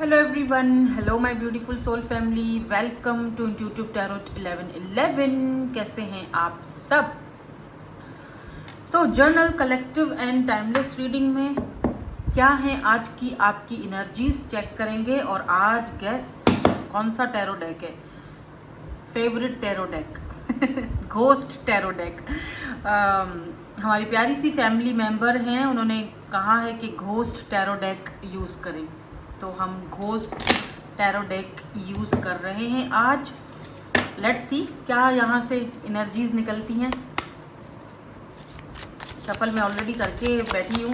Hello everyone, hello my beautiful soul family, welcome to Intuitive Tarot 1111। कैसे हैं आप सब? Journal collective and timeless reading में क्या है आज की आपकी एनर्जीज चेक करेंगे। और आज गैस कौन सा टैरो डेक है? Favourite tarot deck ghost tarot deck. हमारी प्यारी सी फैमिली मेंबर हैं, उन्होंने कहा है कि घोस्ट टैरो डेक यूज़ करें, तो हम घोस्ट टैरो डेक यूज़ कर रहे हैं आज। लेट्स सी क्या यहाँ से एनर्जीज निकलती हैं। शफल मैं ऑलरेडी करके बैठी हूँ,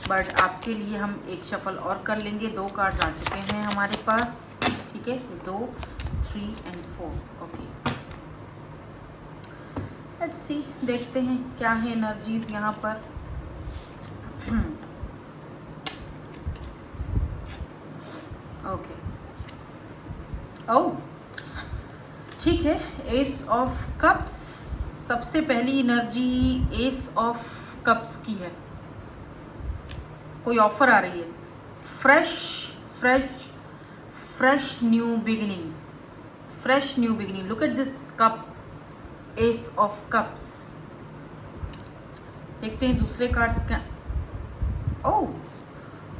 बट आपके लिए हम एक शफल और कर लेंगे। 2 कार्ड्स आ चुके हैं हमारे पास, ठीक है, 2, 3 and 4। ओके, लेट्स सी, देखते हैं क्या है एनर्जीज यहाँ पर। ओके, ओह ठीक है, एस ऑफ कप्स। सबसे पहली एनर्जी एस ऑफ कप्स की है। कोई ऑफर आ रही है, fresh fresh fresh new beginnings, fresh new beginning. Look at this cup, S of cups. देखते हैं दूसरे कार्ड्स क्या। Oh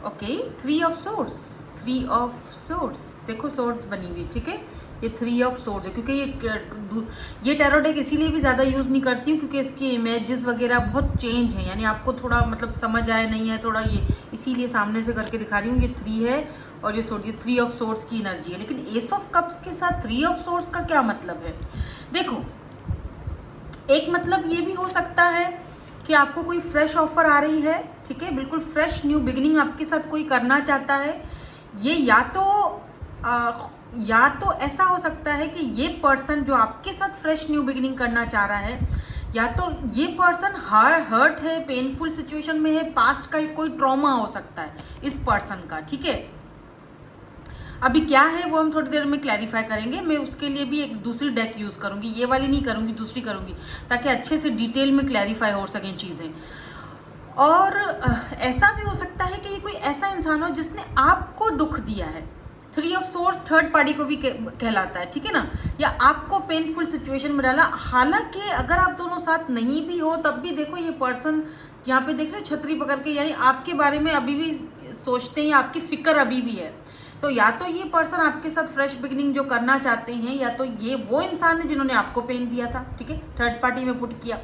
okay, 3 of swords, 3 of swords. देखो सोर्ड्स बनी हुई, ठीक है, ये 3 ऑफ सोर्ड्स है। क्योंकि ये टैरो डेक इसीलिए भी ज़्यादा यूज़ नहीं करती हूँ क्योंकि इसकी इमेजेस वगैरह बहुत चेंज है, यानी आपको थोड़ा मतलब समझ आए नहीं है थोड़ा, ये इसीलिए सामने से करके दिखा रही हूँ। ये 3 है और ये सोर्ड, ये 3 ऑफ सोर्ड्स की एनर्जी है। लेकिन एस ऑफ कप्स के साथ 3 ऑफ सोर्ड्स का क्या मतलब है? देखो, एक मतलब ये भी हो सकता है कि आपको कोई फ्रेश ऑफर आ रही है, ठीक है, बिल्कुल फ्रेश न्यू बिगिनिंग आपके साथ कोई करना चाहता है। ये या तो ऐसा हो सकता है कि ये पर्सन जो आपके साथ फ्रेश न्यू बिगिनिंग करना चाह रहा है, या तो ये पर्सन हर्ट है, पेनफुल सिचुएशन में है, पास्ट का कोई ट्रॉमा हो सकता है इस पर्सन का, ठीक है। अभी क्या है वो हम थोड़ी देर में क्लैरिफाई करेंगे। मैं उसके लिए भी एक दूसरी डेक यूज़ करूँगी, ये वाली नहीं करूँगी, दूसरी करूँगी, ताकि अच्छे से डिटेल में क्लैरिफाई हो सकें चीज़ें। और ऐसा भी हो सकता है कि ये कोई ऐसा इंसान हो जिसने आपको दुख दिया है। 3 ऑफ सोर्स थर्ड पार्टी को भी कहलाता है, ठीक है ना, या आपको पेनफुल सिचुएशन में डाला। हालांकि अगर आप दोनों साथ नहीं भी हो तब भी देखो ये पर्सन यहाँ पे देख रहे हो छतरी पकड़ के, यानी आपके बारे में अभी भी सोचते हैं, आपकी फिक्र अभी भी है। तो या तो ये पर्सन आपके साथ फ्रेश बिगिनिंग जो करना चाहते हैं, या तो ये वो इंसान है जिन्होंने आपको पेन दिया था, ठीक है, थर्ड पार्टी में पुट किया,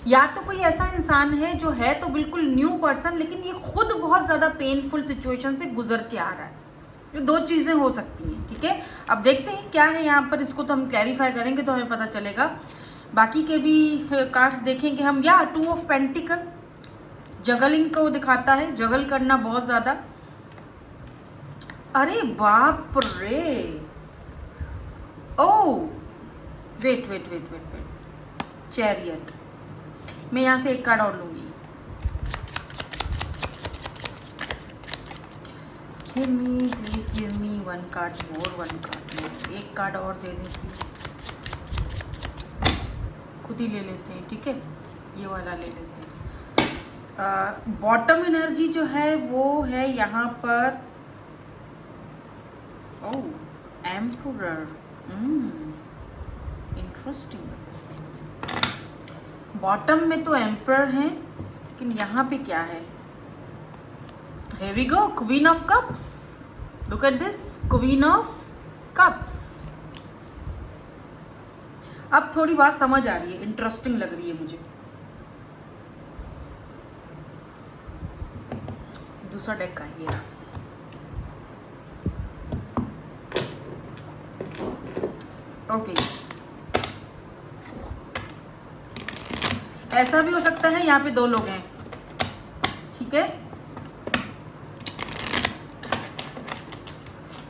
या तो कोई ऐसा इंसान है जो है तो बिल्कुल न्यू पर्सन, लेकिन ये खुद बहुत ज़्यादा पेनफुल सिचुएशन से गुजर के आ रहा है। ये 2 चीज़ें हो सकती हैं, ठीक है। अब देखते हैं क्या है यहाँ पर, इसको तो हम क्लैरिफाई करेंगे तो हमें पता चलेगा। बाकी के भी कार्ड्स देखेंगे हम। या 2 ऑफ पेंटिकल जगलिंग को दिखाता है, जगल करना बहुत ज़्यादा। अरे बाप रे, oh wait wait wait wait wait, chariot. मैं यहाँ से एक कार्ड और लूंगी। Give me please, give me 1 card more, 1 card more, एक कार्ड और दे दें प्लीज। खुद ही ले लेते हैं, ठीक है, ये वाला ले लेते हैं। बॉटम एनर्जी जो है वो है यहाँ पर, ओह एम्परर, इंटरेस्टिंग। बॉटम में तो एम्परर है, लेकिन यहाँ पे क्या है? Here we go, Queen of Cups. Look at this, Queen of Cups. अब थोड़ी बात समझ आ रही है, इंटरेस्टिंग लग रही है मुझे। दूसरा डेक का ये, ओके। ऐसा भी हो सकता है यहाँ पे 2 लोग हैं, ठीक है,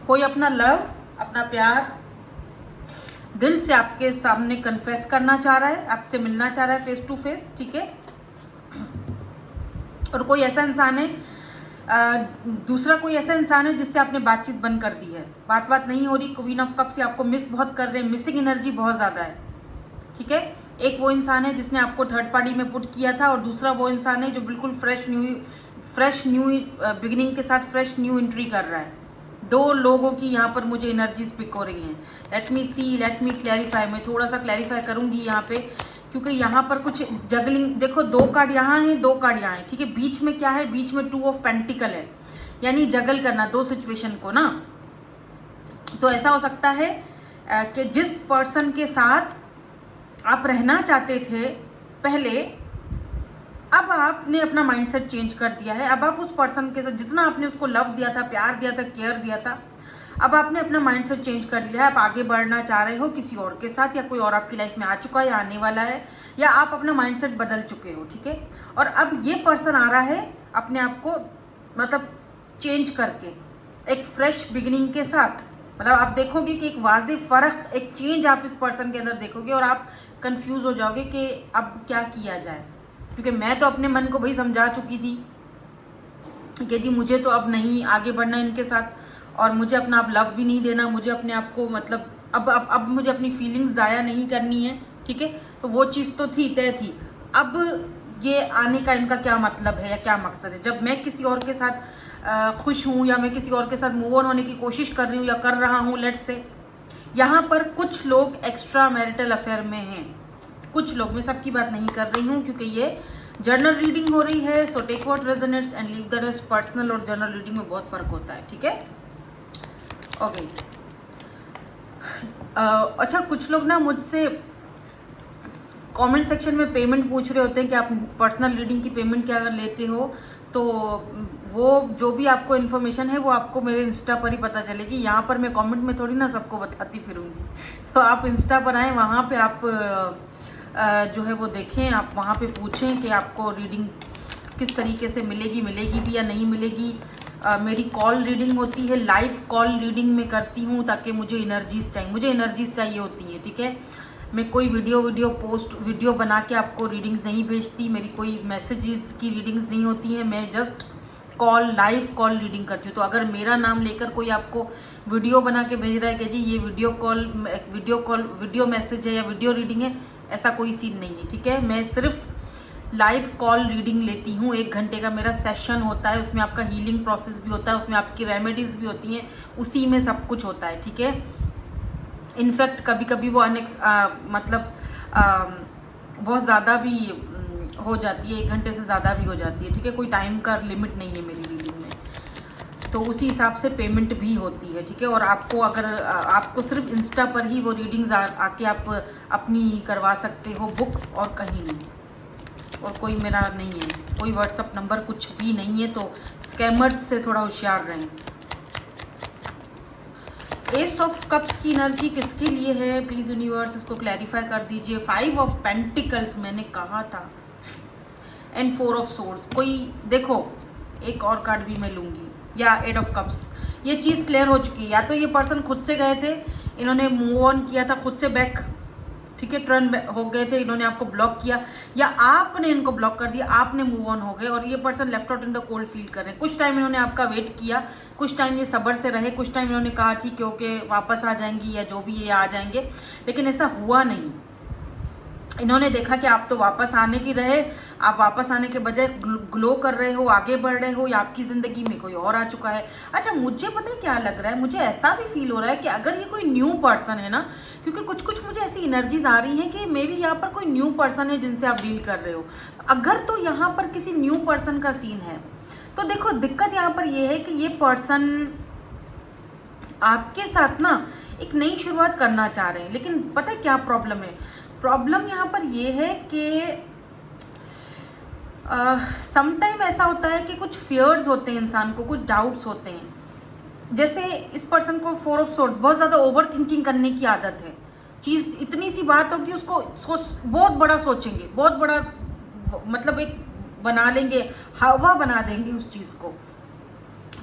कोई अपना लव, अपना प्यार दिल से आपके सामने कन्फेस करना चाह रहा है, आपसे मिलना चाह रहा है फेस टू फेस, ठीक है। और कोई ऐसा इंसान है, दूसरा कोई ऐसा इंसान है जिससे आपने बातचीत बंद कर दी है, बात नहीं हो रही। क्वीन ऑफ कप से आपको मिस बहुत कर रहे हैं, मिसिंग एनर्जी बहुत ज़्यादा है, ठीक है। एक वो इंसान है जिसने आपको थर्ड पार्टी में पुट किया था, और दूसरा वो इंसान है जो बिल्कुल फ्रेश न्यू बिगिनिंग के साथ फ्रेश न्यू एंट्री कर रहा है। दो लोगों की यहाँ पर मुझे एनर्जीज पिक हो रही हैं। लेट मी सी, लेट मी क्लैरिफाई। मैं थोड़ा सा क्लैरिफाई करूँगी यहाँ पे, क्योंकि यहाँ पर कुछ जगलिंग, देखो 2 कार्ड यहाँ हैं, 2 कार्ड यहाँ हैं, ठीक है। बीच में क्या है, बीच में 2 ऑफ पेंटिकल है, यानी जगल करना 2 सिचुएशन को ना। तो ऐसा हो सकता है कि जिस पर्सन के साथ आप रहना चाहते थे पहले, अब आपने अपना माइंडसेट चेंज कर दिया है। अब आप उस पर्सन के साथ जितना आपने उसको लव दिया था, प्यार दिया था, केयर दिया था, अब आपने अपना माइंडसेट चेंज कर लिया है। आप आगे बढ़ना चाह रहे हो किसी और के साथ, या कोई और आपकी लाइफ में आ चुका है या आने वाला है, या आप अपना माइंडसेट बदल चुके हो, ठीक है। और अब ये पर्सन आ रहा है अपने आप को मतलब चेंज करके, एक फ्रेश बिगिनिंग के साथ। मतलब आप देखोगे कि एक वाज़ेह फ़र्क, एक चेंज आप इस पर्सन के अंदर देखोगे, और आप कंफ्यूज हो जाओगे कि अब क्या किया जाए। क्योंकि मैं तो अपने मन को भाई समझा चुकी थी कि जी मुझे तो अब नहीं आगे बढ़ना इनके साथ, और मुझे अपना अब लव भी नहीं देना, मुझे अपने आप को मतलब अब मुझे अपनी फीलिंग्स ज़ाया नहीं करनी है, ठीक है। तो वो चीज़ तो थी, तय थी। अब ये आने का इनका क्या मतलब है या क्या मकसद है? जब मैं किसी और के साथ खुश हूँ, या मैं किसी और के साथ मूव ऑन होने की कोशिश कर रही हूँ या कर रहा हूँ, लेट्स से यहाँ पर कुछ लोग एक्स्ट्रा मैरिटल अफेयर में हैं। कुछ लोग, मैं सबकी बात नहीं कर रही हूँ क्योंकि ये जर्नल रीडिंग हो रही है। So take what resonates and leave the rest. Personal और जर्नल रीडिंग में बहुत फ़र्क होता है, ठीक है। ओके। अच्छा, कुछ लोग ना मुझसे कमेंट सेक्शन में पेमेंट पूछ रहे होते हैं कि आप पर्सनल रीडिंग की पेमेंट क्या अगर लेते हो, तो वो जो भी आपको इन्फॉर्मेशन है वो आपको मेरे इंस्टा पर ही पता चलेगी। यहाँ पर मैं कमेंट में थोड़ी ना सबको बताती फिरूंगी। तो आप इंस्टा पर आएँ, वहाँ पे आप जो है वो देखें, आप वहाँ पे पूछें कि आपको रीडिंग किस तरीके से मिलेगी भी या नहीं मिलेगी। मेरी कॉल रीडिंग होती है, लाइव कॉल रीडिंग में करती हूँ, ताकि मुझे एनर्जीज चाहिए होती है, ठीक है। मैं कोई वीडियो बना के आपको रीडिंग्स नहीं भेजती, मेरी कोई मैसेजेस की रीडिंग्स नहीं होती हैं। मैं जस्ट लाइव कॉल रीडिंग करती हूँ। तो अगर मेरा नाम लेकर कोई आपको वीडियो बना के भेज रहा है कि जी ये वीडियो मैसेज है या वीडियो रीडिंग है, ऐसा कोई सीन नहीं है, ठीक है। मैं सिर्फ लाइव कॉल रीडिंग लेती हूँ। 1 घंटे का मेरा सेशन होता है, उसमें आपका हीलिंग प्रोसेस भी होता है, उसमें आपकी रेमेडीज़ भी होती हैं, उसी में सब कुछ होता है, ठीक है। इनफैक्ट कभी कभी वो बहुत ज़्यादा भी हो जाती है, 1 घंटे से ज़्यादा भी हो जाती है, ठीक है। कोई टाइम का लिमिट नहीं है मेरी रीडिंग में, तो उसी हिसाब से पेमेंट भी होती है, ठीक है। और आपको अगर आपको सिर्फ इंस्टा पर ही वो रीडिंग्स आके आप अपनी करवा सकते हो बुक, और कहीं नहीं, और कोई मेरा नहीं है, कोई व्हाट्सअप नंबर कुछ भी नहीं है। तो स्कैमर्स से थोड़ा होशियार रहें। एस ऑफ कप्स की एनर्जी किसके लिए है प्लीज़ यूनिवर्स, इसको क्लैरिफाई कर दीजिए। 5 ऑफ पेंटिकल्स मैंने कहा था, एंड 4 ऑफ सोर्ड्स। कोई देखो, एक और कार्ड भी मैं लूँगी, या 8 ऑफ कप्स। ये चीज़ क्लियर हो चुकी है, या तो ये पर्सन खुद से गए थे, इन्होंने मूव ऑन किया था खुद से बैक, ठीक है, टर्न हो गए थे, इन्होंने आपको ब्लॉक किया, या आपने इनको ब्लॉक कर दिया, आपने मूव ऑन हो गए, और ये person left out in the cold feel कर रहे हैं। कुछ टाइम इन्होंने आपका वेट किया, कुछ टाइम ये सब्र से रहे, कुछ टाइम इन्होंने कहा ठीक है ओके वापस आ जाएंगी, या जो भी ये आ जाएंगे, लेकिन ऐसा हुआ नहीं। इन्होंने देखा कि आप तो वापस आने की रहे, आप वापस आने के बजाय ग्लो कर रहे हो, आगे बढ़ रहे हो, या आपकी ज़िंदगी में कोई और आ चुका है। अच्छा, मुझे पता है क्या लग रहा है, मुझे ऐसा भी फील हो रहा है कि अगर ये कोई न्यू पर्सन है ना, क्योंकि कुछ मुझे ऐसी एनर्जीज आ रही हैं कि मे बी यहाँ पर कोई न्यू पर्सन है जिनसे आप डील कर रहे हो। अगर तो यहाँ पर किसी न्यू पर्सन का सीन है, तो देखो दिक्कत यहाँ पर ये है कि ये पर्सन आपके साथ ना एक नई शुरुआत करना चाह रहे हैं, लेकिन पता है क्या प्रॉब्लम है? प्रॉब्लम यहाँ पर ये है कि समटाइम ऐसा होता है कि कुछ फियर्स होते हैं इंसान को, कुछ डाउट्स होते हैं। जैसे इस पर्सन को 4 ऑफ सोर्ड्स, बहुत ज़्यादा ओवर थिंकिंग करने की आदत है। चीज़ इतनी सी बात होगी उसको बहुत बड़ा सोचेंगे, बहुत बड़ा मतलब एक बना लेंगे, हवा बना देंगे उस चीज़ को।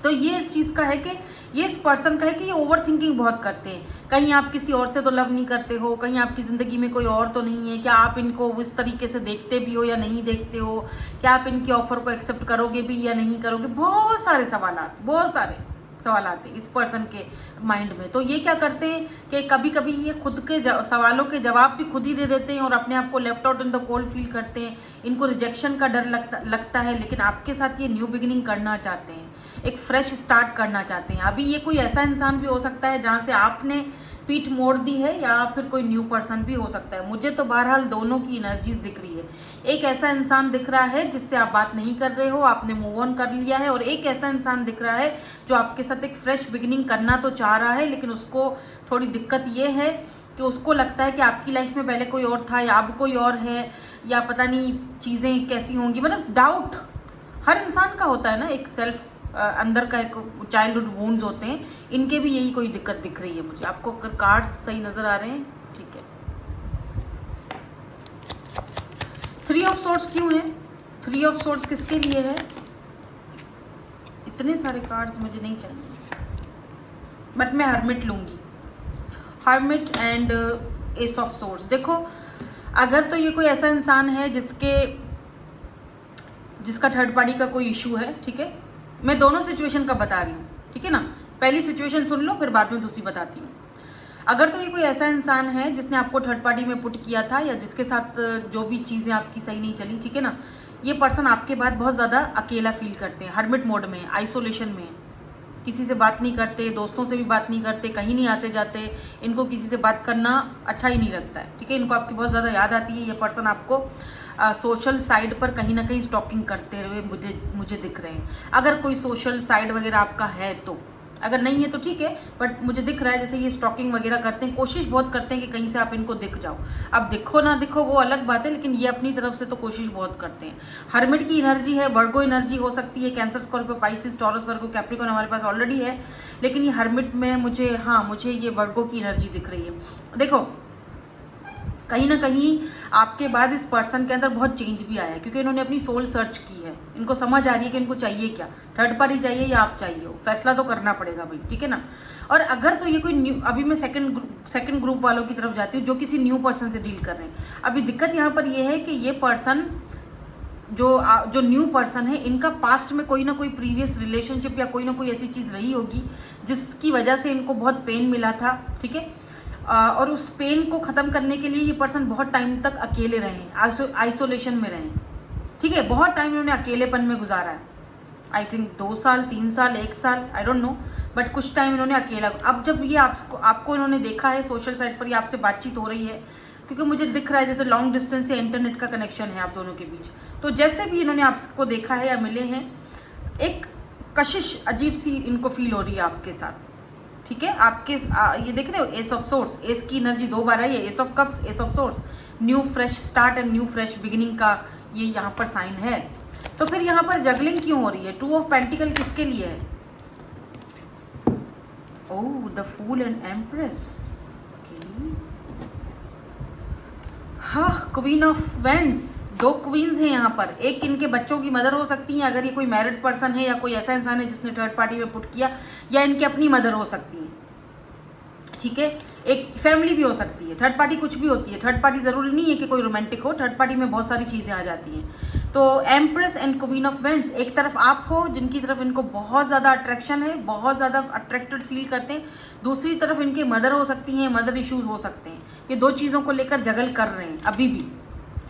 तो ये इस चीज़ का है कि ये इस पर्सन का है कि ये ओवर थिंकिंग बहुत करते हैं। कहीं आप किसी और से तो लव नहीं करते हो, कहीं आपकी ज़िंदगी में कोई और तो नहीं है, क्या आप इनको उस तरीके से देखते भी हो या नहीं देखते हो, क्या आप इनकी ऑफ़र को एक्सेप्ट करोगे भी या नहीं करोगे, बहुत सारे सवाल, बहुत सारे। सवाल आते हैं इस पर्सन के माइंड में। तो ये क्या करते हैं कि कभी कभी ये खुद के सवालों के जवाब भी खुद ही दे देते हैं और अपने आप को left out in the cold feel करते हैं। इनको रिजेक्शन का डर लगता है, लेकिन आपके साथ ये न्यू बिगिनिंग करना चाहते हैं, एक फ्रेश स्टार्ट करना चाहते हैं। अभी ये कोई ऐसा इंसान भी हो सकता है जहाँ से आपने पीठ मोड़ दी है, या फिर कोई न्यू पर्सन भी हो सकता है। मुझे तो बहरहाल दोनों की एनर्जीज दिख रही है। एक ऐसा इंसान दिख रहा है जिससे आप बात नहीं कर रहे हो, आपने मूव ऑन कर लिया है, और एक ऐसा इंसान दिख रहा है जो आपके साथ एक फ्रेश बिगिनिंग करना तो चाह रहा है, लेकिन उसको थोड़ी दिक्कत ये है कि उसको लगता है कि आपकी लाइफ में पहले कोई और था या अब कोई और है, या पता नहीं चीज़ें कैसी होंगी। मतलब डाउट हर इंसान का होता है ना, एक सेल्फ अंदर का एक चाइल्डहुड वुंड्स होते हैं, इनके भी यही कोई दिक्कत दिख रही है मुझे। आपको अगर कार्ड्स सही नज़र आ रहे हैं, ठीक है। 3 ऑफ सोर्ड्स क्यों है? 3 ऑफ सोर्ड्स किसके लिए है? इतने सारे कार्ड्स मुझे नहीं चाहिए, बट मैं हर्मिट लूँगी। Hermit and S of swords. देखो, अगर तो ये कोई ऐसा इंसान है जिसका थर्ड पार्टी का कोई इशू है, ठीक है, मैं दोनों सिचुएशन का बता रही हूँ, ठीक है ना। पहली सिचुएशन सुन लो, फिर बाद में दूसरी बताती हूँ। अगर तो ये कोई ऐसा इंसान है जिसने आपको थर्ड पार्टी में पुट किया था, या जिसके साथ जो भी चीज़ें आपकी सही नहीं चली, ठीक है ना, ये पर्सन आपके बाद बहुत ज़्यादा अकेला फील करते हैं, हर्मिट मोड में, आइसोलेशन में, किसी से बात नहीं करते, दोस्तों से भी बात नहीं करते, कहीं नहीं आते जाते, इनको किसी से बात करना अच्छा ही नहीं लगता है, ठीक है। इनको आपकी बहुत ज़्यादा याद आती है। ये पर्सन आपको सोशल साइड पर कहीं ना कहीं स्टॉकिंग करते हुए मुझे दिख रहे हैं। अगर कोई सोशल साइड वगैरह आपका है तो, अगर नहीं है तो ठीक है, बट मुझे दिख रहा है जैसे ये स्टॉकिंग वगैरह करते हैं, कोशिश बहुत करते हैं कि कहीं से आप इनको दिख जाओ। अब दिखो ना दिखो वो अलग बात है, लेकिन ये अपनी तरफ से तो कोशिश बहुत करते हैं। हर्मिट की एनर्जी है, वर्गो एनर्जी हो सकती है, कैंसर, स्कॉर्पियो, पाइसिस, टॉरस, वर्गो, कैप्रिकॉर्न हमारे पास ऑलरेडी है, लेकिन ये हर्मिट में मुझे ये वर्गो की एनर्जी दिख रही है। देखो, कहीं ना कहीं आपके बाद इस पर्सन के अंदर बहुत चेंज भी आया है, क्योंकि इन्होंने अपनी सोल सर्च की है। इनको समझ आ रही है कि इनको चाहिए क्या, थर्ड पार्टी चाहिए या आप चाहिए हो, फैसला तो करना पड़ेगा भाई, ठीक है ना। और अगर तो ये कोई न्यू, अभी मैं सेकंड ग्रुप वालों की तरफ जाती हूँ जो किसी न्यू पर्सन से डील कर रहे हैं। अभी दिक्कत यहाँ पर ये है कि ये पर्सन जो न्यू पर्सन है, इनका पास्ट में कोई ना कोई प्रीवियस रिलेशनशिप या कोई ना कोई ऐसी चीज़ रही होगी जिसकी वजह से इनको बहुत पेन मिला था, ठीक है। और उस पेन को ख़त्म करने के लिए ये पर्सन बहुत टाइम तक अकेले रहे, आइसोलेशन में रहे, ठीक है। बहुत टाइम इन्होंने अकेलेपन में गुजारा है, आई थिंक 2 साल, 3 साल, 1 साल, आई डोंट नो, बट कुछ टाइम इन्होंने अकेला। अब जब ये आपको इन्होंने देखा है सोशल साइट पर, ये आपसे बातचीत हो रही है, क्योंकि मुझे दिख रहा है जैसे लॉन्ग डिस्टेंस या इंटरनेट का कनेक्शन है आप दोनों के बीच। तो जैसे भी इन्होंने आपको देखा है या मिले हैं, एक कशिश अजीब सी इनको फील हो रही है आपके साथ, ठीक है। आपके ये देख रहे हो एस ऑफ सोर्ड्स, एस की एनर्जी 2 बार आई है, S of cups, S of swords, new fresh start and new fresh beginning का ये यहाँ पर साइन है। तो फिर यहाँ पर जगलिंग क्यों हो रही है? 2 ऑफ पेंटिकल किसके लिए है? ओह, द फूल एंड एम्प्रेस, हाँ, क्वीन ऑफ वेंड्स, 2 क्वींस हैं यहाँ पर। एक इनके बच्चों की मदर हो सकती है, अगर ये कोई मैरिड पर्सन है या कोई ऐसा इंसान है जिसने थर्ड पार्टी में पुट किया, या इनकी अपनी मदर हो सकती है, ठीक है। एक फैमिली भी हो सकती है, थर्ड पार्टी कुछ भी होती है। थर्ड पार्टी ज़रूरी नहीं है कि कोई रोमांटिक हो, थर्ड पार्टी में बहुत सारी चीज़ें आ जाती हैं। तो empress and queen of vends, एक तरफ आप हो जिनकी तरफ इनको बहुत ज़्यादा अट्रैक्शन है, बहुत ज़्यादा अट्रैक्टेड फील करते हैं, दूसरी तरफ इनके मदर हो सकती हैं, मदर इश्यूज हो सकते हैं। ये 2 चीज़ों को लेकर जगल कर रहे हैं अभी भी,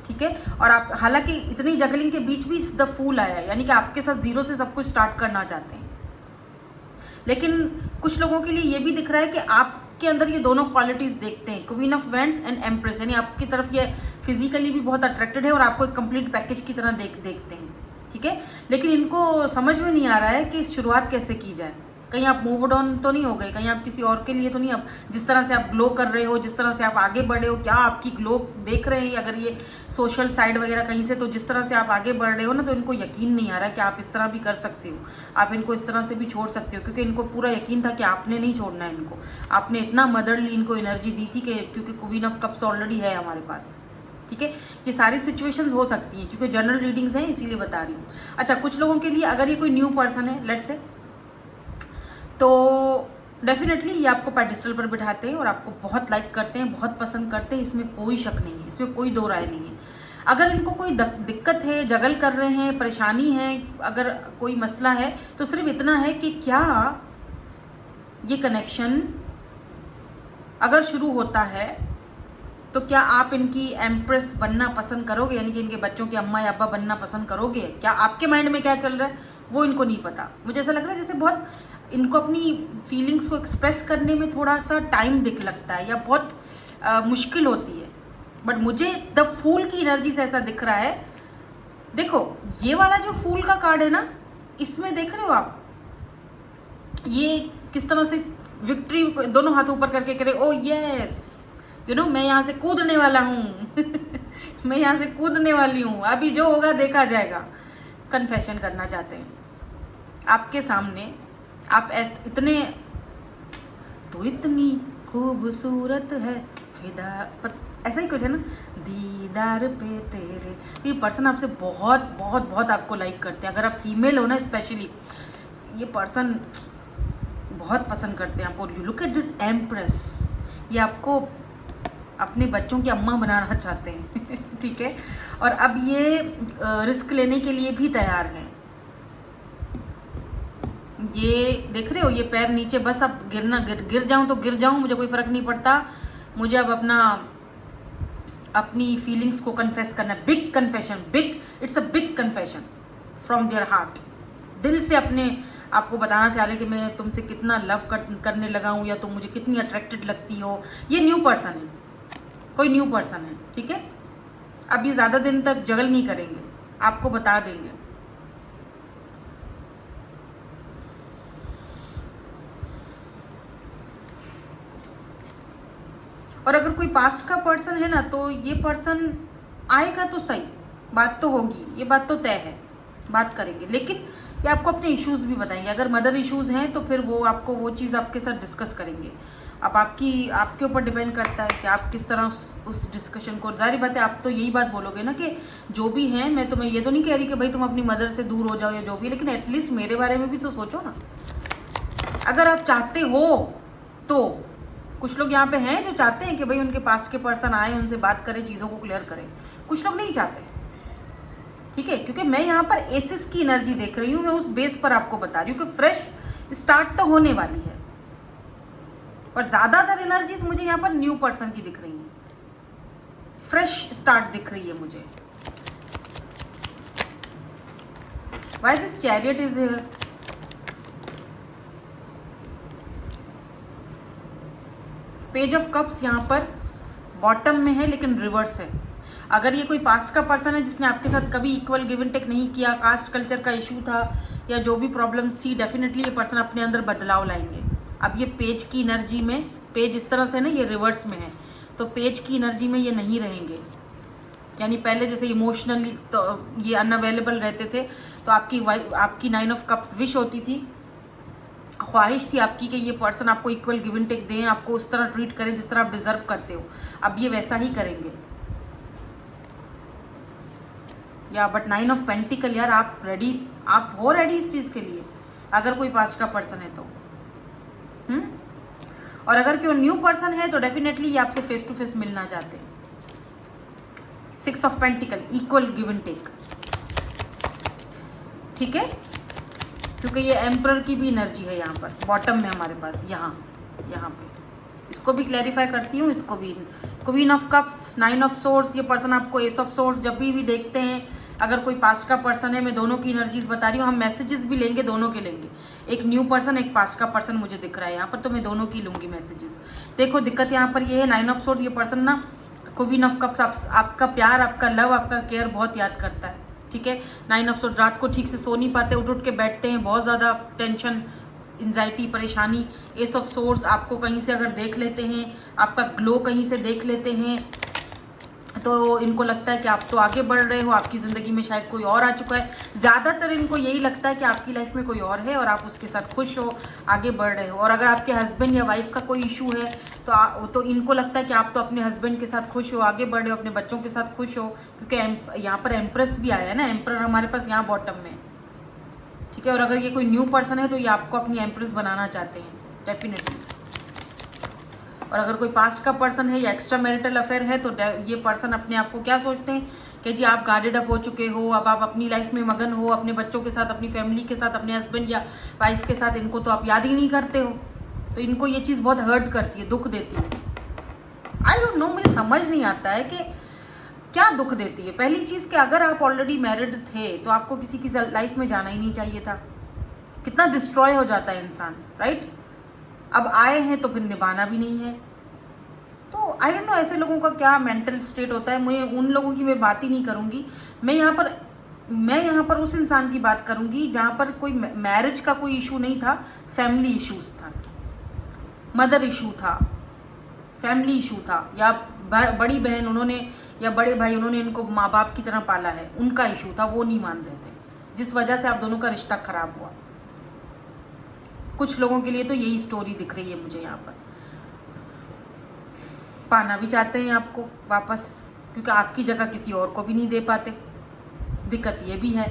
ठीक है। और आप हालांकि इतनी जगलिंग के बीच भी द फूल आया है, यानी कि आपके साथ 0 से सब कुछ स्टार्ट करना चाहते हैं। लेकिन कुछ लोगों के लिए ये भी दिख रहा है कि आपके अंदर ये दोनों क्वालिटीज़ देखते हैं, queen of vends and empress, यानी आपकी तरफ ये फिजिकली भी बहुत अट्रैक्टेड है और आपको एक कंप्लीट पैकेज की तरह देखते हैं, ठीक है। लेकिन इनको समझ में नहीं आ रहा है कि शुरुआत कैसे की जाए। कहीं आप मूव ऑन तो नहीं हो गए, कहीं आप किसी और के लिए तो नहीं, अब जिस तरह से आप ग्लो कर रहे हो, जिस तरह से आप आगे बढ़े हो, क्या आपकी ग्लो देख रहे हैं अगर ये सोशल साइड वगैरह कहीं से, तो जिस तरह से आप आगे बढ़ रहे हो ना, तो इनको यकीन नहीं आ रहा कि आप इस तरह भी कर सकते हो, आप इनको इस तरह से भी छोड़ सकते हो, क्योंकि इनको पूरा यकीन था कि आपने नहीं छोड़ना है इनको। आपने इतना मदरली इनको एनर्जी दी थी कि क्योंकि क्वीन ऑफ कप्स ऑलरेडी है हमारे पास, ठीक है। ये सारी सिचुएशंस हो सकती हैं, क्योंकि जनरल रीडिंग्स हैं इसीलिए बता रही हूँ। अच्छा, कुछ लोगों के लिए अगर ये कोई न्यू पर्सन है लेट्स से, तो डेफिनेटली ये आपको पेडिस्टल पर बिठाते हैं और आपको बहुत लाइक करते हैं, बहुत पसंद करते हैं, इसमें कोई शक नहीं है, इसमें कोई 2 राय नहीं है। अगर इनको कोई दिक्कत है, जगल कर रहे हैं, परेशानी है, अगर कोई मसला है, तो सिर्फ इतना है कि क्या ये कनेक्शन अगर शुरू होता है तो क्या आप इनकी एम्प्रेस बनना पसंद करोगे, यानी कि इनके बच्चों के अम्मा या अब्बा बनना पसंद करोगे? क्या आपके माइंड में क्या चल रहा है वो इनको नहीं पता। मुझे ऐसा लग रहा है जैसे बहुत इनको अपनी फीलिंग्स को एक्सप्रेस करने में थोड़ा सा टाइम दिख लगता है या बहुत मुश्किल होती है। बट मुझे द फूल की एनर्जी से ऐसा दिख रहा है। देखो ये वाला जो फूल का कार्ड है ना, इसमें देख रहे हो आप ये किस तरह से विक्ट्री दोनों हाथ ऊपर करके करे, ओ यस यू नो मैं यहाँ से कूदने वाला हूँ मैं यहाँ से कूदने वाली हूँ, अभी जो होगा देखा जाएगा। कन्फेशन करना चाहते हैं आपके सामने, आप इतने तो इतनी खूबसूरत है फिदा ऐसा ही कुछ है ना, दीदार पे तेरे। ये पर्सन आपसे बहुत बहुत बहुत आपको लाइक करते हैं। अगर आप फीमेल हो ना स्पेशली, ये पर्सन बहुत पसंद करते हैं आपको। You look at this empress, ये आपको अपने बच्चों की अम्मा बनाना चाहते हैं ठीक है। और अब ये रिस्क लेने के लिए भी तैयार हैं। ये देख रहे हो ये पैर नीचे, बस अब गिर जाऊं तो गिर जाऊं, मुझे कोई फ़र्क नहीं पड़ता। मुझे अब अपनी फीलिंग्स को कन्फेस करना है। Big confession, it's a big confession from their heart. दिल से अपने आपको बताना चाह रहे कि मैं तुमसे कितना लव करने लगा हूँ या तुम मुझे कितनी अट्रैक्टेड लगती हो। ये न्यू पर्सन है, कोई न्यू पर्सन है, ठीक है। अब ये ज़्यादा दिन तक जगल नहीं करेंगे, आपको बता देंगे। और अगर कोई पास्ट का पर्सन है ना, तो ये पर्सन आएगा तो सही, बात तो होगी, ये बात तो तय है, बात करेंगे। लेकिन ये आपको अपने इश्यूज़ भी बताएंगे। अगर मदर इश्यूज़ हैं तो फिर वो आपको वो चीज़ आपके साथ डिस्कस करेंगे। अब आपके ऊपर डिपेंड करता है कि आप किस तरह उस डिस्कशन को, जाहिर बात है आप तो यही बात बोलोगे ना कि जो भी हैं, मैं तुम्हें ये तो नहीं कह रही कि भाई तुम अपनी मदर से दूर हो जाओ या जो भी, लेकिन एटलीस्ट मेरे बारे में भी तो सोचो ना। अगर आप चाहते हो तो कुछ लोग यहाँ पे हैं जो चाहते हैं कि भाई उनके पास्ट के पर्सन आए, उनसे बात करें, चीज़ों को क्लियर करें। कुछ लोग नहीं चाहते, ठीक है। क्योंकि मैं यहाँ पर एसिस की एनर्जी देख रही हूँ, मैं उस बेस पर आपको बता रही हूँ कि फ्रेश स्टार्ट तो होने वाली है। पर ज़्यादातर एनर्जीज मुझे यहाँ पर न्यू पर्सन की दिख रही हैं, फ्रेश स्टार्ट दिख रही है मुझे। Why this chariot is here? Page of cups यहाँ पर बॉटम में है लेकिन रिवर्स है। अगर ये कोई पास्ट का पर्सन है जिसने आपके साथ कभी इक्वल गिव एंड टेक नहीं किया, कास्ट कल्चर का इशू था या जो भी प्रॉब्लम्स थी, डेफिनेटली ये पर्सन अपने अंदर बदलाव लाएंगे। अब ये पेज की एनर्जी में, पेज इस तरह से ना ये रिवर्स में है, तो पेज की एनर्जी में ये नहीं रहेंगे। यानी पहले जैसे इमोशनली तो ये अनअवेलेबल रहते थे, तो आपकी 9 ऑफ कप्स विश होती थी, ख्वाहिश थी आपकी कि ये पर्सन आपको इक्वल गिव एंड टेक दें, आपको उस तरह ट्रीट करें जिस तरह आप डिजर्व करते हो। अब ये वैसा ही करेंगे या बट 9 ऑफ पेंटिकल, यार आप हो रेडी इस चीज़ के लिए अगर कोई पास्ट का पर्सन है तो। और अगर कोई न्यू पर्सन है तो डेफिनेटली ये आपसे फेस टू फेस मिलना चाहते हैं। 6 of pentacle, equal give and take, ठीक है। क्योंकि ये एम्परर की भी एनर्जी है यहाँ पर बॉटम में हमारे पास, यहाँ पे। इसको भी क्लैरिफाई करती हूँ, इसको भी। Queen of cups, 9 of source, ये पर्सन आपको एस ऑफ सोर्स जब भी देखते हैं, अगर कोई पास्ट का पर्सन है, मैं दोनों की एनर्जीज बता रही हूँ। हम मैसेजेस भी लेंगे, दोनों के लेंगे। एक न्यू पर्सन, एक पास्ट का पर्सन मुझे दिख रहा है यहाँ पर, तो मैं दोनों की लूँगी मैसेजेस। देखो दिक्कत यहाँ पर ये है, 9 ऑफ सोर्स, ये पर्सन ना क्वीन ऑफ कप्स आपका प्यार, आपका लव, आपका केयर बहुत याद करता है, ठीक है। 9 ऑफ सोर्स, रात को ठीक से सो नहीं पाते, उठ के बैठते हैं, बहुत ज़्यादा टेंशन, एंजाइटी, परेशानी। एस ऑफ सोर्स, आपको कहीं से अगर देख लेते हैं, आपका ग्लो कहीं से देख लेते हैं, तो इनको लगता है कि आप तो आगे बढ़ रहे हो, आपकी ज़िंदगी में शायद कोई और आ चुका है। ज़्यादातर इनको यही लगता है कि आपकी लाइफ में कोई और है और आप उसके साथ खुश हो, आगे बढ़ रहे हो। और अगर आपके हस्बैंड या वाइफ का कोई इशू है तो इनको लगता है कि आप तो अपने हस्बैंड के साथ खुश हो, आगे बढ़ रहे हो, अपने बच्चों के साथ खुश हो। क्योंकि यहाँ पर एम्प्रेस भी आया है ना, एम्परर हमारे पास यहाँ बॉटम में, ठीक है। और अगर ये कोई न्यू पर्सन है तो ये आपको अपनी एम्प्रेस बनाना चाहते हैं डेफिनेटली। और अगर कोई पास्ट का पर्सन है या एक्स्ट्रा मैरिटल अफेयर है, तो ये पर्सन अपने आप को क्या सोचते हैं कि जी आप गार्डेड अप हो चुके हो, अब आप अपनी लाइफ में मगन हो, अपने बच्चों के साथ, अपनी फैमिली के साथ, अपने हस्बैंड या वाइफ के साथ, इनको तो आप याद ही नहीं करते हो। तो इनको ये चीज़ बहुत हर्ट करती है, दुख देती है। आई डोंट नो, मुझे समझ नहीं आता है कि क्या दुख देती है। पहली चीज़ कि अगर आप ऑलरेडी मैरिड थे तो आपको किसी की लाइफ में जाना ही नहीं चाहिए था। कितना डिस्ट्रॉय हो जाता है इंसान, राइट? अब आए हैं तो फिर निभाना भी नहीं है। तो आई डोंट नो ऐसे लोगों का क्या मेंटल स्टेट होता है। मुझे उन लोगों की मैं बात ही नहीं करूँगी। मैं यहाँ पर उस इंसान की बात करूँगी जहाँ पर कोई मैरिज का कोई इशू नहीं था, फैमिली इश्यूज था, मदर इशू था, फैमिली इशू था, या बड़ी बहन उन्होंने या बड़े भाई उन्होंने इनको माँ बाप की तरह पाला है, उनका इशू था, वो नहीं मान रहे थे, जिस वजह से आप दोनों का रिश्ता खराब हुआ। कुछ लोगों के लिए तो यही स्टोरी दिख रही है मुझे यहाँ पर। पाना भी चाहते हैं आपको वापस, क्योंकि आपकी जगह किसी और को भी नहीं दे पाते। दिक्कत ये भी है।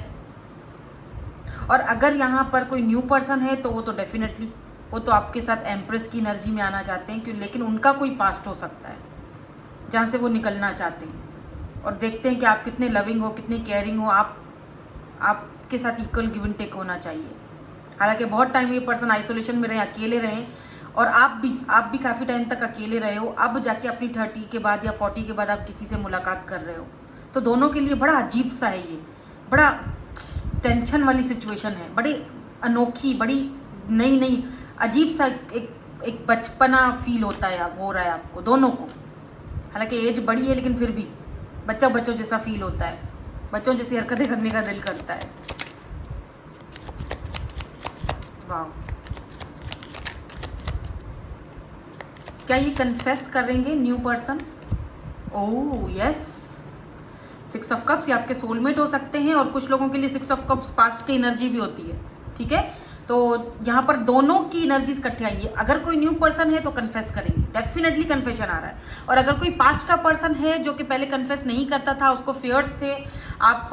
और अगर यहाँ पर कोई न्यू पर्सन है तो वो तो डेफिनेटली वो तो आपके साथ एम्प्रेस की एनर्जी में आना चाहते हैं, क्यों, लेकिन उनका कोई पास्ट हो सकता है जहाँ से वो निकलना चाहते हैं, और देखते हैं कि आप कितने लविंग हो, कितने केयरिंग हो। आपके साथ इक्वल गिव एंड टेक होना चाहिए। हालांकि बहुत टाइम ये पर्सन आइसोलेशन में रहे, अकेले रहे, और आप भी काफ़ी टाइम तक अकेले रहे हो। अब जाके अपनी 30 के बाद या 40 के बाद आप किसी से मुलाकात कर रहे हो, तो दोनों के लिए बड़ा अजीब सा है ये, बड़ा टेंशन वाली सिचुएशन है, बड़ी अनोखी, बड़ी नई अजीब सा एक बचपना फील होता है, हो रहा है आपको दोनों को। हालांकि एज बड़ी है लेकिन फिर भी बच्चों जैसा फील होता है, बच्चों जैसी हरकतें करने का दिल करता है। वाह, क्या ये कन्फेस करेंगे new person? Oh yes, 6 of cups, ये आपके सोलमेट हो सकते हैं, और कुछ लोगों के लिए 6 ऑफ कप्स पास्ट की एनर्जी भी होती है। ठीक है, तो यहाँ पर दोनों की एनर्जीज इकट्ठे आई है। अगर कोई न्यू पर्सन है तो कन्फेस करेंगे, डेफिनेटली कन्फेशन आ रहा है। और अगर कोई पास्ट का पर्सन है जो कि पहले कन्फेस नहीं करता था, उसको फियर्स थे, आप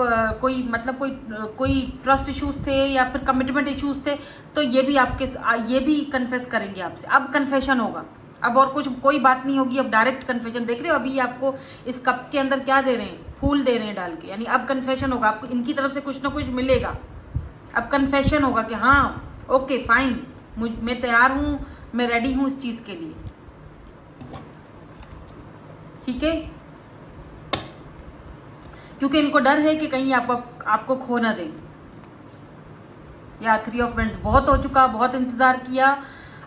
कोई ट्रस्ट इश्यूज थे या फिर कमिटमेंट इश्यूज थे, तो ये भी कन्फेस करेंगे आपसे। अब कन्फेशन होगा, अब और कोई बात नहीं होगी, अब डायरेक्ट कन्फेशन। देख रहे हो अभी आपको इस कप के अंदर क्या दे रहे हैं, फूल दे रहे हैं डाल के, यानी अब कन्फेशन होगा, आपको इनकी तरफ से कुछ ना कुछ मिलेगा। अब कन्फेशन होगा कि हाँ ओके फाइन, मैं तैयार हूँ, मैं रेडी हूँ इस चीज़ के लिए। ठीक है, क्योंकि इनको डर है कि कहीं आपको खो ना दें। या 3 ऑफ वेंड्स, बहुत हो चुका, बहुत इंतज़ार किया,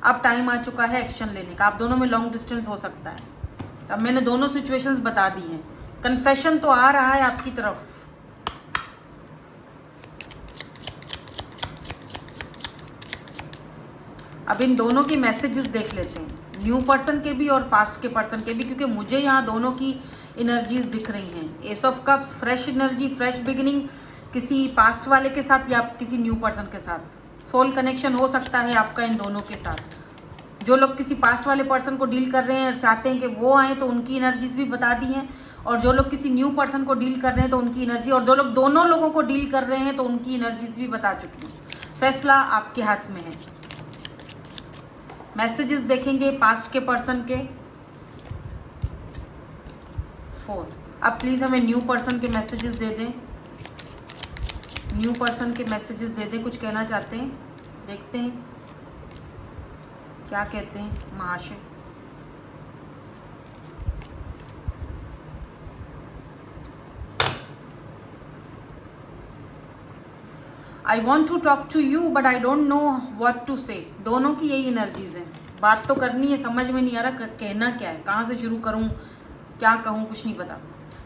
अब टाइम आ चुका है एक्शन लेने का। आप दोनों में लॉन्ग डिस्टेंस हो सकता है। अब मैंने दोनों सिचुएशंस बता दी हैं। कन्फेशन तो आ रहा है आपकी तरफ। अब इन दोनों के मैसेजेस देख लेते हैं, न्यू पर्सन के भी और पास्ट के पर्सन के भी, क्योंकि मुझे यहाँ दोनों की एनर्जीज दिख रही हैं। S of cups, fresh energy, fresh beginning, किसी पास्ट वाले के साथ या किसी न्यू पर्सन के साथ सोल कनेक्शन हो सकता है आपका इन दोनों के साथ। जो लोग किसी पास्ट वाले पर्सन को डील कर रहे हैं, चाहते हैं कि वो आए, तो उनकी एनर्जीज भी बता दी हैं। और जो लोग किसी न्यू पर्सन को डील कर रहे हैं तो उनकी एनर्जी, और जो लोग दोनों लोगों को डील कर रहे हैं तो उनकी एनर्जीज भी बता चुकी हैं। फैसला आपके हाथ में है। मैसेजेस देखेंगे पास्ट के पर्सन के। 4। अब प्लीज़ हमें न्यू पर्सन के मैसेजेस दे दें, न्यू पर्सन के मैसेजेस दे दें, कुछ कहना चाहते हैं, देखते हैं क्या कहते हैं महाशय। I want to talk to you but I don't know what to say. दोनों की यही एनर्जीज हैं, बात तो करनी है, समझ में नहीं आ रहा कहना क्या है, कहाँ से शुरू करूँ, क्या कहूँ, कुछ नहीं पता।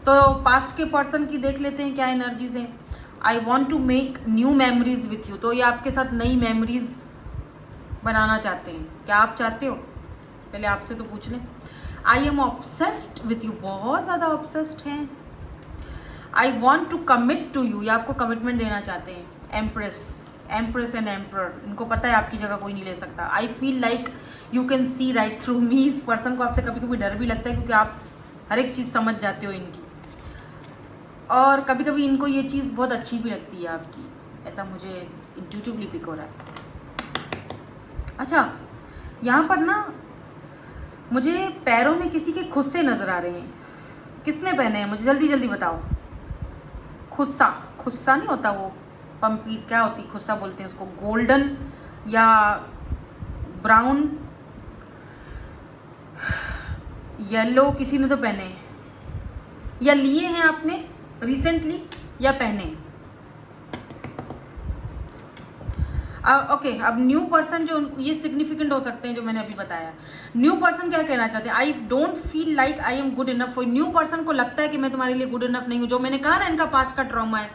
तो पास्ट के पर्सन की देख लेते हैं क्या एनर्जीज हैं। I want to make new memories with you, तो ये आपके साथ नई मेमोरीज बनाना चाहते हैं। क्या आप चाहते हो, पहले आपसे तो पूछ लें। I am obsessed with you, बहुत ज़्यादा ऑब्सेस्ड हैं। I want to commit to you, ये आपको कमिटमेंट देना चाहते हैं। एम्प्रेस एंड एम्प्रर, इनको पता है आपकी जगह कोई नहीं ले सकता। I feel like you can see right through me, इस पर्सन को आपसे कभी कभी डर भी लगता है क्योंकि आप हर एक चीज़ समझ जाते हो इनकी, और कभी कभी इनको ये चीज़ बहुत अच्छी भी लगती है आपकी, ऐसा मुझे इंट्यूटिवली पिक हो रहा है। अच्छा, यहाँ पर ना मुझे पैरों में किसी के खुस्से नज़र आ रहे हैं। किसने पहने हैं, मुझे जल्दी जल्दी बताओ। खुस्सा नहीं होता वो, पंपीट क्या होती, खुस्सा बोलते हैं उसको, गोल्डन या ब्राउन येलो किसी ने तो पहने हैं, या लिए हैं आपने रिसेंटली, या पहने हैं। ओके, अब न्यू पर्सन जो, ये सिग्निफिकेंट हो सकते हैं जो मैंने अभी बताया। न्यू पर्सन क्या कहना चाहते हैं? I don't feel like I am good enough for. New person को लगता है कि मैं तुम्हारे लिए गुड इनफ नहीं हूँ। जो मैंने कहा ना, इनका पास्ट का ट्रॉमा है,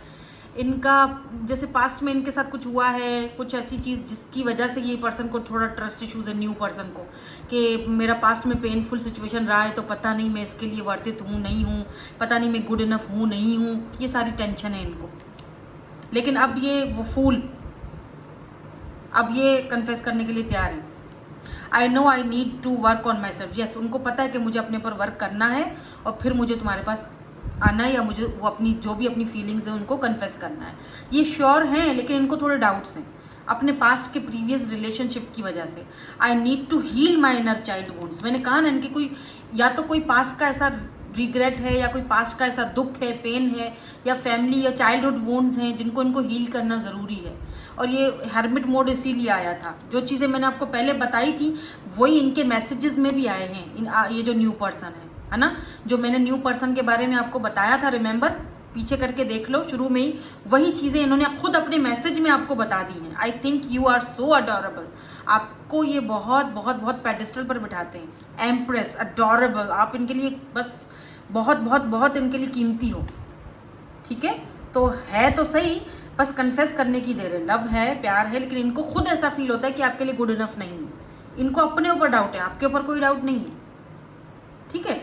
इनका जैसे पास्ट में इनके साथ कुछ हुआ है, कुछ ऐसी चीज़ जिसकी वजह से ये पर्सन को थोड़ा ट्रस्ट इश्यूज है, न्यू पर्सन को, कि मेरा पास्ट में पेनफुल सिचुएशन रहा है तो पता नहीं मैं इसके लिए वर्थित हूँ नहीं हूँ, पता नहीं मैं गुड इनफ हूँ नहीं हूँ, ये सारी टेंशन है इनको। लेकिन अब ये वो फूल, अब ये कन्फेस करने के लिए तैयार हैं। I know I need to work on myself. Yes, उनको पता है कि मुझे अपने पर वर्क करना है और फिर मुझे तुम्हारे पास आना है, या मुझे वो अपनी जो भी अपनी फीलिंग्स हैं उनको कन्फेस करना है। ये श्योर हैं, लेकिन इनको थोड़े डाउट्स हैं अपने पास्ट के प्रीवियस रिलेशनशिप की वजह से। I need to heal my inner child wounds. मैंने कहा ना, इनके कोई या तो कोई पास्ट का ऐसा रिग्रेट है, या कोई पास्ट का ऐसा दुख है, पेन है, या फैमिली या चाइल्डहुड वोन्स हैं जिनको इनको हील करना ज़रूरी है। और ये हर्मिट मोड इसीलिए आया था। जो चीज़ें मैंने आपको पहले बताई थी वही इनके मैसेजेस में भी आए हैं। ये जो न्यू पर्सन है ना, जो मैंने न्यू पर्सन के बारे में आपको बताया था, रिमेंबर, पीछे करके देख लो, शुरू में ही वही चीज़ें इन्होंने खुद अपने मैसेज में आपको बता दी हैं। I think you are so adorable. आपको ये बहुत बहुत बहुत पेडिस्टल पर बिठाते हैं। एम्प्रेस, अडोरेबल, आप इनके लिए बस बहुत बहुत बहुत इनके लिए कीमती हो। ठीक है, तो है तो सही, बस कन्फेस करने की देर है। लव है, प्यार है, लेकिन इनको खुद ऐसा फील होता है कि आपके लिए गुड इनफ नहीं है। इनको अपने ऊपर डाउट है, आपके ऊपर कोई डाउट नहीं है। ठीक है,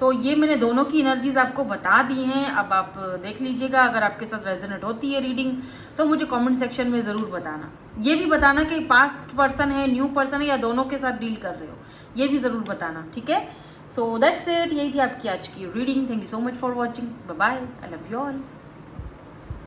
तो ये मैंने दोनों की एनर्जीज आपको बता दी हैं। अब आप देख लीजिएगा, अगर आपके साथ रेजोनेट होती है रीडिंग तो मुझे कमेंट सेक्शन में ज़रूर बताना। ये भी बताना कि पास्ट पर्सन है, न्यू पर्सन है, या दोनों के साथ डील कर रहे हो, ये भी ज़रूर बताना। ठीक है, सो दैट्स इट, यही थी आपकी आज की reading. Thank you so much for watching. Bye bye, I love you all.